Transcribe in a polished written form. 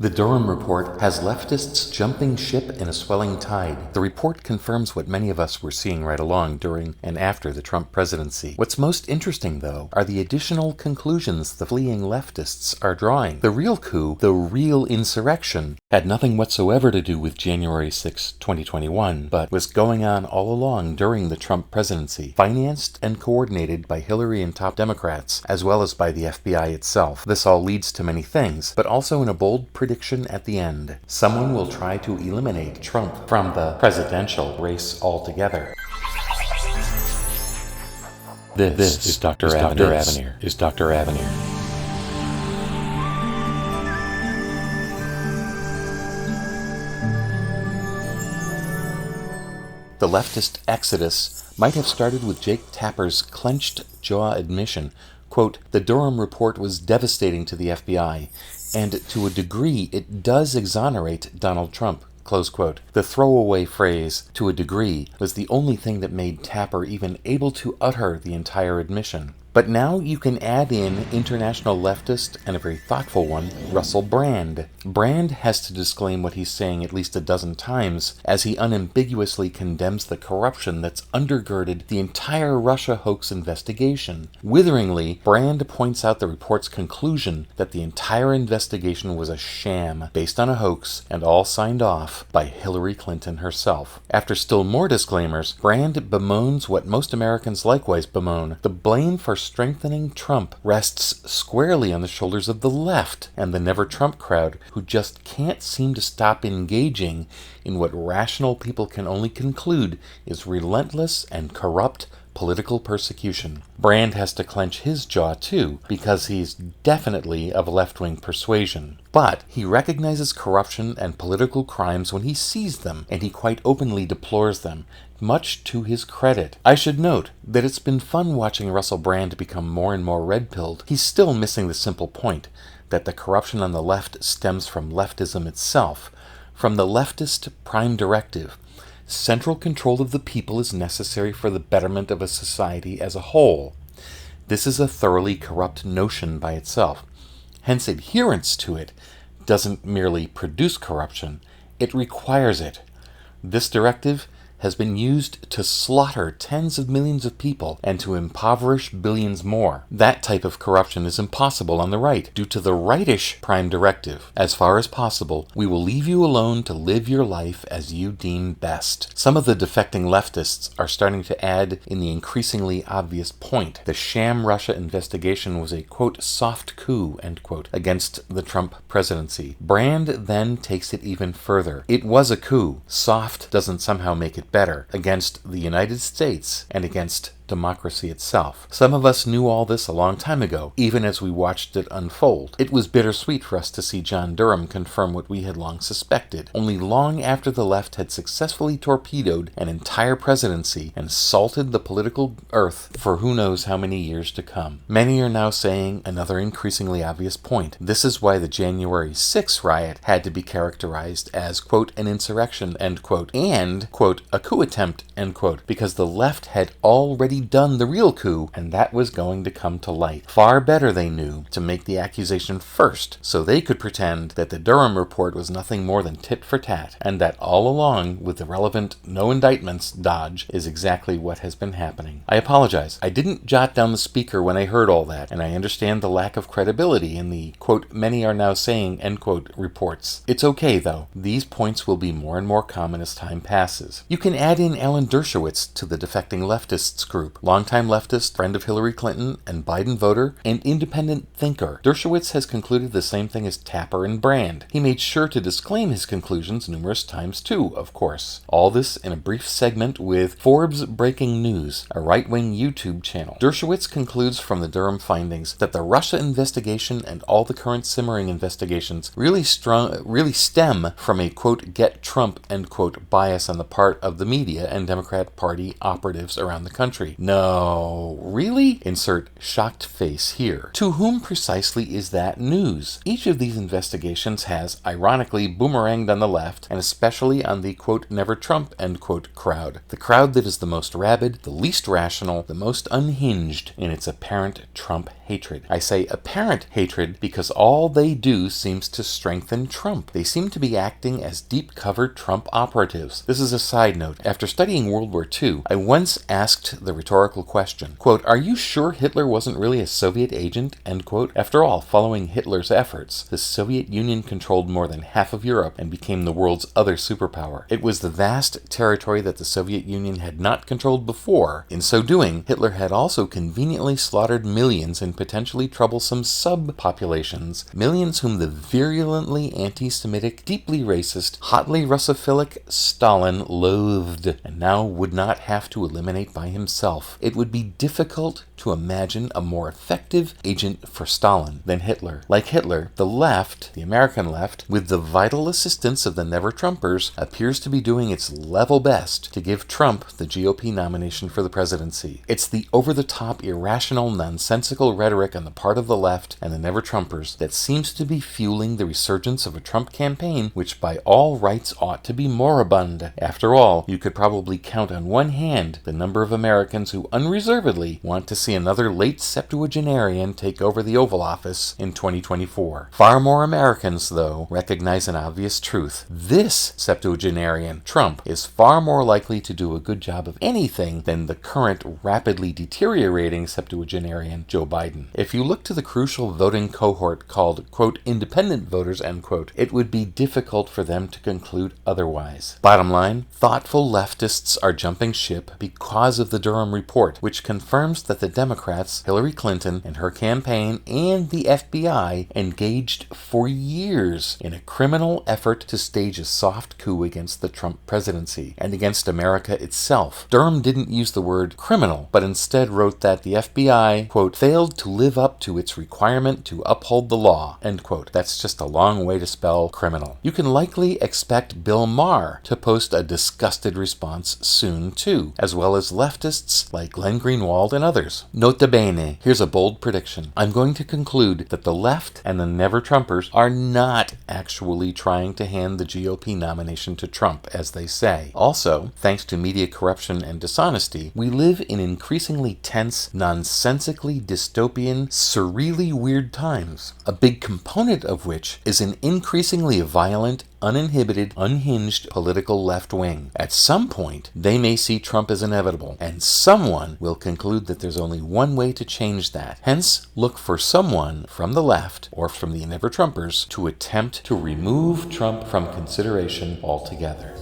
The Durham Report has leftists jumping ship in a swelling tide. The report confirms what many of us were seeing right along during and after the Trump presidency. What's most interesting, though, are the additional conclusions the fleeing leftists are drawing. The real coup, the real insurrection, had nothing whatsoever to do with January 6, 2021, but was going on all along during the Trump presidency, financed and coordinated by Hillary and top Democrats, as well as by the FBI itself. This all leads to many things, but also in a bold prediction at the end. Someone will try to eliminate Trump from the presidential race altogether. This is Dr. Avenir. Is Dr. Avenir. The leftist exodus might have started with Jake Tapper's clenched jaw admission, quote, "The Durham Report was devastating to the FBI, and to a degree it does exonerate Donald Trump," close quote. The throwaway phrase, "to a degree," was the only thing that made Tapper even able to utter the entire admission. But now you can add in international leftist, and a very thoughtful one, Russell Brand. Brand has to disclaim what he's saying at least a dozen times, as he unambiguously condemns the corruption that's undergirded the entire Russia hoax investigation. Witheringly, Brand points out the report's conclusion that the entire investigation was a sham, based on a hoax, and all signed off by Hillary Clinton herself. After still more disclaimers, Brand bemoans what most Americans likewise bemoan: the blame for strengthening Trump rests squarely on the shoulders of the left and the Never Trump crowd, who just can't seem to stop engaging in what rational people can only conclude is relentless and corrupt political persecution. Brand has to clench his jaw too, because he's definitely of left-wing persuasion. But he recognizes corruption and political crimes when he sees them, and he quite openly deplores them, much to his credit. I should note that it's been fun watching Russell Brand become more and more red-pilled. He's still missing the simple point that the corruption on the left stems from leftism itself, from the leftist prime directive. Central control of the people is necessary for the betterment of a society as a whole. This is a thoroughly corrupt notion by itself. Hence, adherence to it doesn't merely produce corruption, it requires it. This directive has been used to slaughter tens of millions of people and to impoverish billions more. That type of corruption is impossible on the right, due to the rightish prime directive. As far as possible, we will leave you alone to live your life as you deem best. Some of the defecting leftists are starting to add in the increasingly obvious point. The sham Russia investigation was a, quote, soft coup, end quote, against the Trump presidency. Brand then takes it even further. It was a coup. Soft doesn't somehow make it better, against the United States and against democracy itself. Some of us knew all this a long time ago, even as we watched it unfold. It was bittersweet for us to see John Durham confirm what we had long suspected, only long after the left had successfully torpedoed an entire presidency and salted the political earth for who knows how many years to come. Many are now saying another increasingly obvious point. This is why the January 6th riot had to be characterized as, quote, an insurrection, end quote, and, quote, a coup attempt, end quote, because the left had already done the real coup, and that was going to come to light. Far better, they knew, to make the accusation first, so they could pretend that the Durham Report was nothing more than tit for tat, and that all along, with the relevant no indictments dodge, is exactly what has been happening. I apologize. I didn't jot down the speaker when I heard all that, and I understand the lack of credibility in the, quote, many are now saying, end quote, reports. It's okay, though. These points will be more and more common as time passes. You can add in Alan Dershowitz to the defecting leftists group. Longtime leftist, friend of Hillary Clinton and Biden voter, and independent thinker. Dershowitz has concluded the same thing as Tapper and Brand. He made sure to disclaim his conclusions numerous times too, of course. All this in a brief segment with Forbes Breaking News, a right-wing YouTube channel. Dershowitz concludes from the Durham findings that the Russia investigation and all the current simmering investigations really stem from a, quote, get Trump, end quote, bias on the part of the media and Democrat Party operatives around the country. No, really? Insert shocked face here. To whom precisely is that news? Each of these investigations has, ironically, boomeranged on the left, and especially on the, quote, never Trump, end quote, crowd. The crowd that is the most rabid, the least rational, the most unhinged in its apparent Trump hatred. I say apparent hatred because all they do seems to strengthen Trump. They seem to be acting as deep-covered Trump operatives. This is a side note. After studying World War II, I once asked the rhetorical question, quote, are you sure Hitler wasn't really a Soviet agent, end quote? After all, following Hitler's efforts, the Soviet Union controlled more than half of Europe and became the world's other superpower. It was the vast territory that the Soviet Union had not controlled before. In so doing, Hitler had also conveniently slaughtered millions in potentially troublesome subpopulations, millions whom the virulently anti-Semitic, deeply racist, hotly Russophilic Stalin loathed, and now would not have to eliminate by himself. It would be difficult to imagine a more effective agent for Stalin than Hitler. Like Hitler, the left, the American left, with the vital assistance of the Never-Trumpers, appears to be doing its level best to give Trump the GOP nomination for the presidency. It's the over-the-top, irrational, nonsensical rhetoric on the part of the left and the Never-Trumpers that seems to be fueling the resurgence of a Trump campaign which by all rights ought to be moribund. After all, you could probably count on one hand the number of Americans who unreservedly want to see another late septuagenarian take over the Oval Office in 2024. Far more Americans, though, recognize an obvious truth. This septuagenarian, Trump, is far more likely to do a good job of anything than the current rapidly deteriorating septuagenarian, Joe Biden. If you look to the crucial voting cohort called, quote, independent voters, end quote, it would be difficult for them to conclude otherwise. Bottom line, thoughtful leftists are jumping ship because of the Durham Report, which confirms that the Democrats, Hillary Clinton and her campaign, and the FBI engaged for years in a criminal effort to stage a soft coup against the Trump presidency and against America itself. Durham didn't use the word criminal, but instead wrote that the FBI, quote, failed to live up to its requirement to uphold the law, end quote. That's just a long way to spell criminal. You can likely expect Bill Maher to post a disgusted response soon, too, as well as leftists like Glenn Greenwald and others. Nota bene, here's a bold prediction. I'm going to conclude that the left and the Never-Trumpers are not actually trying to hand the GOP nomination to Trump, as they say. Also, thanks to media corruption and dishonesty, we live in increasingly tense, nonsensically dystopian, surreally weird times, a big component of which is an increasingly violent, uninhibited, unhinged political left wing. At some point, they may see Trump as inevitable, and someone will conclude that there's only one way to change that. Hence, look for someone from the left or from the Never-Trumpers to attempt to remove Trump from consideration altogether.